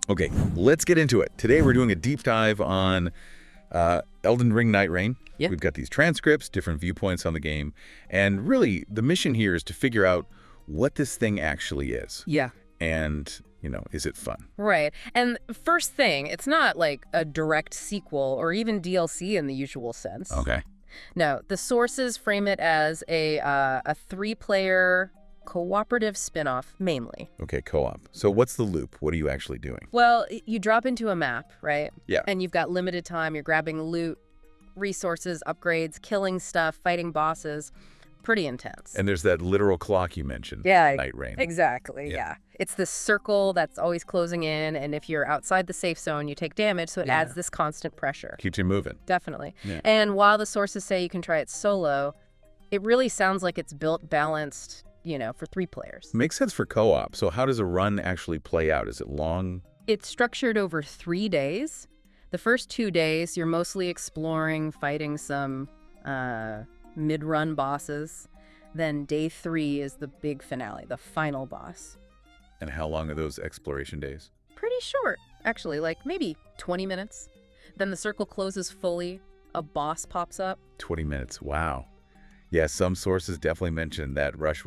Okay, let's get into it. Today we're doing a deep dive on Elden Ring Nightreign. Yeah. We've got these transcripts, different viewpoints on the game, and really the mission here is to figure out what this thing actually is. Yeah. And, is it fun? Right. And first thing, it's not like a direct sequel or even DLC in the usual sense. Okay. No, the sources frame it as a 3-player cooperative spin-off, mainly. Okay, co-op. So what's the loop? What are you actually doing? Well, you drop into a map, right? Yeah. And you've got limited time. You're grabbing loot, resources, upgrades, killing stuff, fighting bosses. Pretty intense. And there's that literal clock you mentioned. Yeah, Nightreign. exactly, yeah. It's this circle that's always closing in, and if you're outside the safe zone, you take damage, so it adds this constant pressure. Keeps you moving. Definitely. Yeah. And while the sources say you can try it solo, it really sounds like it's built balanced, for 3 players. Makes sense for co-op. So how does a run actually play out? Is it long? It's structured over 3 days. The first 2 days, you're mostly exploring, fighting some mid-run bosses. Then day 3 is the big finale, the final boss. And how long are those exploration days? Pretty short, actually, like maybe 20 minutes. Then the circle closes fully, a boss pops up. 20 minutes. Wow. Yeah, some sources definitely mention that rush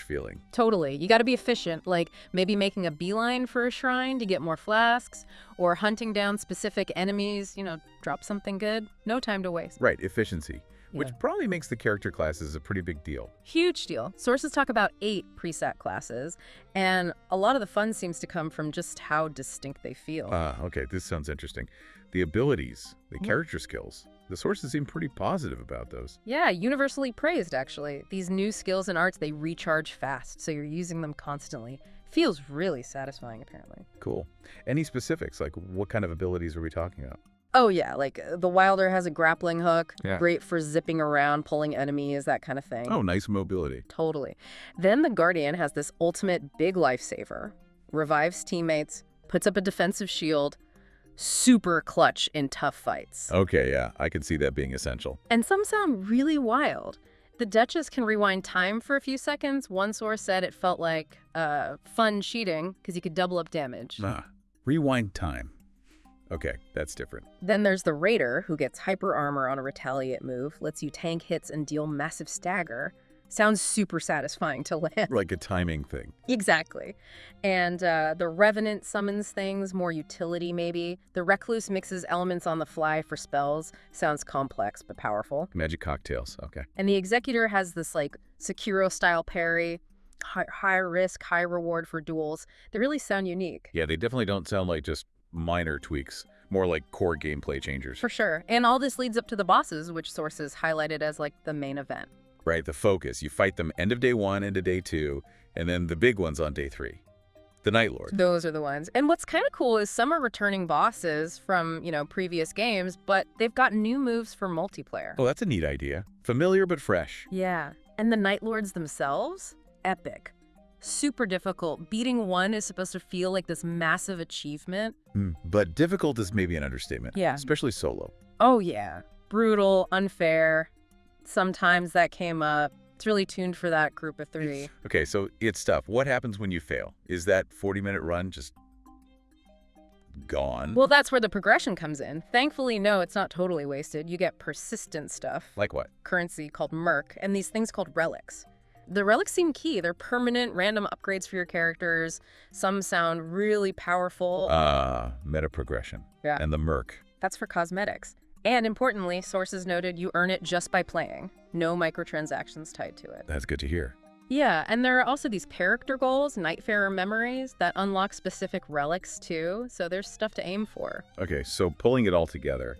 feeling. Totally. You got to be efficient, like maybe making a beeline for a shrine to get more flasks, or hunting down specific enemies, drop something good. No time to waste. Right, efficiency, which Yeah. probably makes the character classes a pretty big deal. Huge deal. Sources talk about 8 preset classes, and a lot of the fun seems to come from just how distinct they feel. Okay, this sounds interesting. The abilities, the character skills, the sources seem pretty positive about those. Yeah, universally praised, actually. These new skills and arts, they recharge fast, so you're using them constantly. Feels really satisfying, apparently. Cool. Any specifics, like what kind of abilities are we talking about? Oh, yeah, like the Wylder has a grappling hook, Yeah. great for zipping around, pulling enemies, that kind of thing. Oh, nice mobility. Totally. Then the Guardian has this ultimate big lifesaver, revives teammates, puts up a defensive shield, super clutch in tough fights. Okay, yeah, I can see that being essential. And some sound really wild. The Duchess can rewind time for a few seconds. One source said it felt like fun cheating because you could double up damage. Rewind time. Okay, that's different. Then there's the Raider, who gets hyper armor on a retaliate move, lets you tank hits and deal massive stagger. Sounds super satisfying to land. Like a timing thing. Exactly. And the Revenant summons things, more utility maybe. The Recluse mixes elements on the fly for spells. Sounds complex but powerful. Magic cocktails, okay. And the Executor has this like Sekiro-style parry, high risk, high reward for duels. They really sound unique. Yeah, they definitely don't sound like just minor tweaks, more like core gameplay changers. For sure. And all this leads up to the bosses, which sources highlighted as like the main event. Right, the focus. You fight them end of day 1 into day 2, and then the big ones on day 3. The Night Lord. Those are the ones. And what's kind of cool is some are returning bosses from, previous games, but they've got new moves for multiplayer. Oh, that's a neat idea. Familiar but fresh. Yeah. And the Night Lords themselves? Epic. Super difficult. Beating one is supposed to feel like this massive achievement. But difficult is maybe an understatement. Yeah. Especially solo. Oh, yeah. Brutal, unfair. Sometimes that came up. It's really tuned for that group of 3. Okay, so it's tough. What happens when you fail? Is that 40-minute run just gone? Well, that's where the progression comes in. Thankfully, no, it's not totally wasted. You get persistent stuff. Like what? Currency called merc, and these things called relics. The relics seem key. They're permanent, random upgrades for your characters. Some sound really powerful. Meta progression. Yeah. And the merc. That's for cosmetics. And importantly, sources noted you earn it just by playing. No microtransactions tied to it. That's good to hear. Yeah, and there are also these character goals, Nightfarer memories, that unlock specific relics too, so there's stuff to aim for. Okay, so pulling it all together,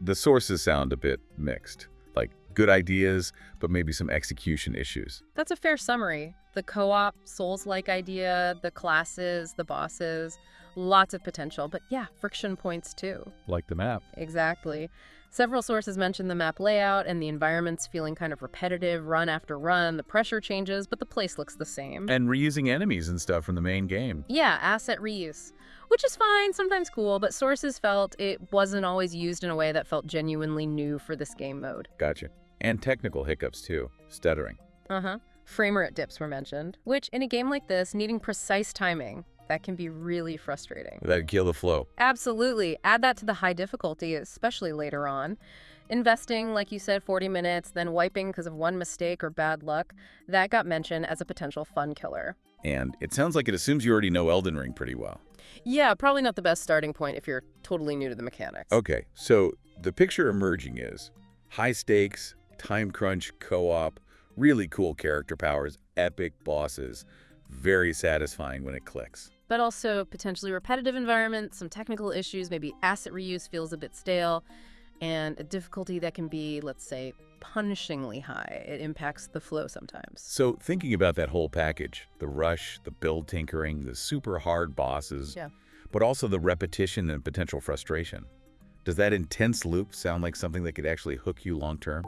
the sources sound a bit mixed. Like good ideas, but maybe some execution issues. That's a fair summary. The co-op, Souls-like idea, the classes, the bosses, lots of potential, but yeah, friction points too. Like the map. Exactly. Several sources mention the map layout and the environments feeling kind of repetitive, run after run. The pressure changes, but the place looks the same. And reusing enemies and stuff from the main game. Yeah, asset reuse, which is fine, sometimes cool, but sources felt it wasn't always used in a way that felt genuinely new for this game mode. Gotcha. And technical hiccups too. Stuttering. Frame rate dips were mentioned, which in a game like this, needing precise timing, that can be really frustrating. That'd kill the flow. Absolutely. Add that to the high difficulty, especially later on. Investing, like you said, 40 minutes, then wiping because of one mistake or bad luck, that got mentioned as a potential fun killer. And it sounds like it assumes you already know Elden Ring pretty well. Yeah, probably not the best starting point if you're totally new to the mechanics. Okay, so the picture emerging is high stakes, time crunch, co-op, really cool character powers, epic bosses, very satisfying when it clicks. But also potentially repetitive environment, some technical issues, maybe asset reuse feels a bit stale, and a difficulty that can be, let's say, punishingly high. It impacts the flow sometimes. So thinking about that whole package, the rush, the build tinkering, the super hard bosses, but also the repetition and potential frustration, does that intense loop sound like something that could actually hook you long term?